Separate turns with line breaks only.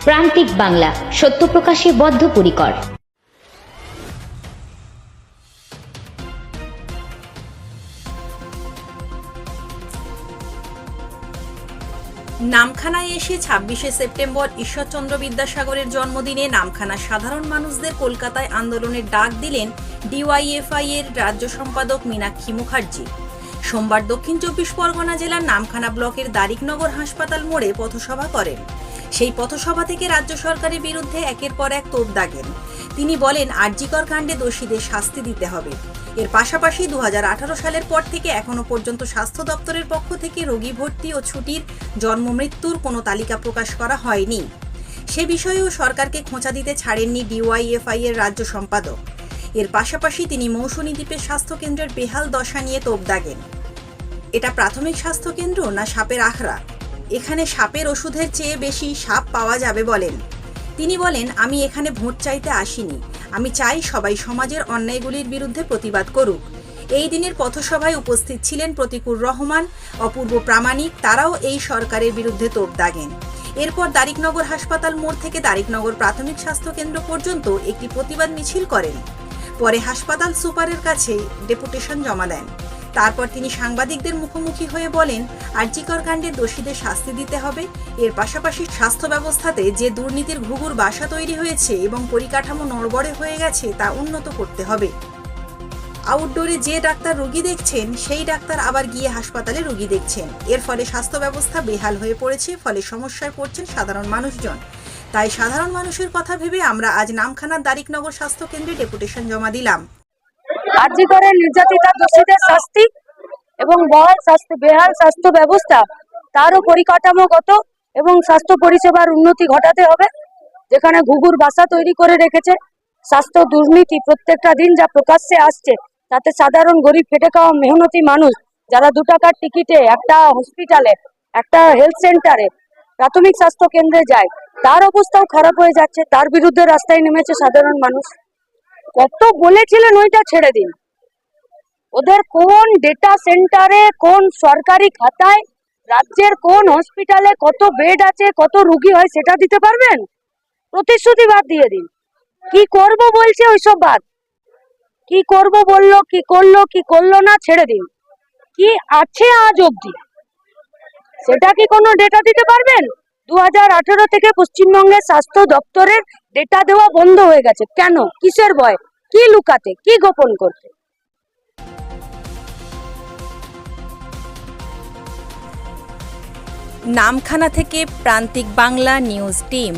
প্রান্তিক বাংলা, সত্য প্রকাশে বদ্ধপরিকর।
নামখানায় এসে ২৬শে সেপ্টেম্বর ঈশ্বরচন্দ্র বিদ্যাসাগরের জন্মদিনে নামখানা সাধারণ মানুষদের কলকাতায় আন্দোলনের ডাক দিলেন ডিওয়াইএফআই এর রাজ্য সম্পাদক মীনাক্ষী মুখার্জি। সোমবার দক্ষিণ ২৪ পরগনা জেলার নামখানা ব্লকের দারিকনগর হাসপাতাল মোড়ে পথসভা করেন। সেই পথসভা থেকে রাজ্য সরকারের বিরুদ্ধে একের পর এক তোপ দাগেন। তিনি বলেন, আরজিকর কাণ্ডে দোষীদের শাস্তি দিতে হবে। এর পাশাপাশি ২০১৮ সালের পর থেকে এখনো পর্যন্ত স্বাস্থ্য দপ্তরের পক্ষ থেকে রোগী ভর্তি ও ছুটির জন্ম মৃত্যুর কোনো তালিকা প্রকাশ করা হয়নি। সে বিষয়েও সরকারকে খোঁচা দিতে ছাড়েননি ডিওয়াইএফআই এর রাজ্য সম্পাদক। এর পাশাপাশি তিনি মৌসুনী দ্বীপের স্বাস্থ্যকেন্দ্রের বেহাল দশা নিয়ে তোপ দাগেন। এটা প্রাথমিক স্বাস্থ্যকেন্দ্র না সাপের আখড়া? এখানে সাপের ওষুধের চেয়ে বেশি সাপ পাওয়া যাবে বলেন। তিনি বলেন, আমি এখানে ভোট চাইতে আসিনি, আমি চাই সবাই সমাজের অন্যায়গুলির বিরুদ্ধে প্রতিবাদ করুক। এই দিনের পথসভায় উপস্থিত ছিলেন প্রতিকুর রহমান, অপূর্ব প্রামাণিক, তারাও এই সরকারের বিরুদ্ধে তোপ দাগেন। এরপর দারিকনগর হাসপাতাল মোড় থেকে দারিকনগর প্রাথমিক স্বাস্থ্যকেন্দ্র পর্যন্ত একটি প্রতিবাদ মিছিল করেন। পরে হাসপাতাল সুপারের কাছে ডেপুটেশন জমা দেন। তারপর তিনি সাংবাদিকদের মুখোমুখি হয়ে বলেন, আরজিকর কাণ্ডের দোষীদের শাস্তি দিতে হবে। এর পাশাপাশি স্বাস্থ্য ব্যবস্থাতে যে দুর্নীতির ঘুঘুর বাসা তৈরি হয়েছে এবং পরিকাঠামো নড়বড়ে হয়ে গেছে তা উন্নত করতে হবে। আউটডোরে যে ডাক্তার রোগী দেখছেন সেই ডাক্তার আবার গিয়ে হাসপাতালে রোগী দেখছেন। এর ফলে স্বাস্থ্য ব্যবস্থা বেহাল হয়ে পড়েছে, ফলে সমস্যায় পড়ছেন সাধারণ মানুষজন। তাই সাধারণ মানুষের কথা ভেবে আমরা আজ নামখানার দারিকনগর স্বাস্থ্য কেন্দ্রে ডেপুটেশন জমা দিলাম।
আরজিকরের নির্যাতিতা দোষীদের শাস্তি এবং বেহাল স্বাস্থ্য ব্যবস্থা তারও পরিকাঠামোগত এবং স্বাস্থ্য পরিষেবার উন্নতি ঘটাতে হবে। যেখানে ঘুঘুর বাসা তৈরি করে রেখেছে, স্বাস্থ্য দুর্নীতি প্রত্যেকটা দিন যা প্রকাশ্যে আসছে, তাতে সাধারণ গরিব খেটে খাওয়া মেহনতি মানুষ যারা ২ টাকার টিকিটে একটা হসপিটালে, একটা হেলথ সেন্টারে, প্রাথমিক স্বাস্থ্য কেন্দ্রে যায়, তার অবস্থাও খারাপ হয়ে যাচ্ছে। তার বিরুদ্ধে রাস্তায় নেমেছে সাধারণ মানুষ। কত বলেছিলেন ওইটা ছেড়ে দিন। ওদের কোন ডেটা সেন্টারে, কোন সরকারি খাতায়, রাজ্যের কোন হসপিটালে কত বেড আছে, কত রোগী হয় সেটা দিতে পারবেন? প্রতিশ্রুতি বাদ দিয়ে দিন। কি করব বলছে ওইসব বাদ। কি করব বললো, কি করলো, কি করলো না ছেড়ে দিন। কি আছে আজ অবধি সেটা কি কোনো ডেটা দিতে পারবেন? ২০১৮ থেকে পশ্চিমবঙ্গের স্বাস্থ্য দপ্তরের ডেটা দেওয়া বন্ধ হয়ে গেছে। কেন? কিসের ভয়? কি লুকাতে, কি গোপন করতে?
নামখানা থেকে প্রান্তিক বাংলা নিউজ টিম।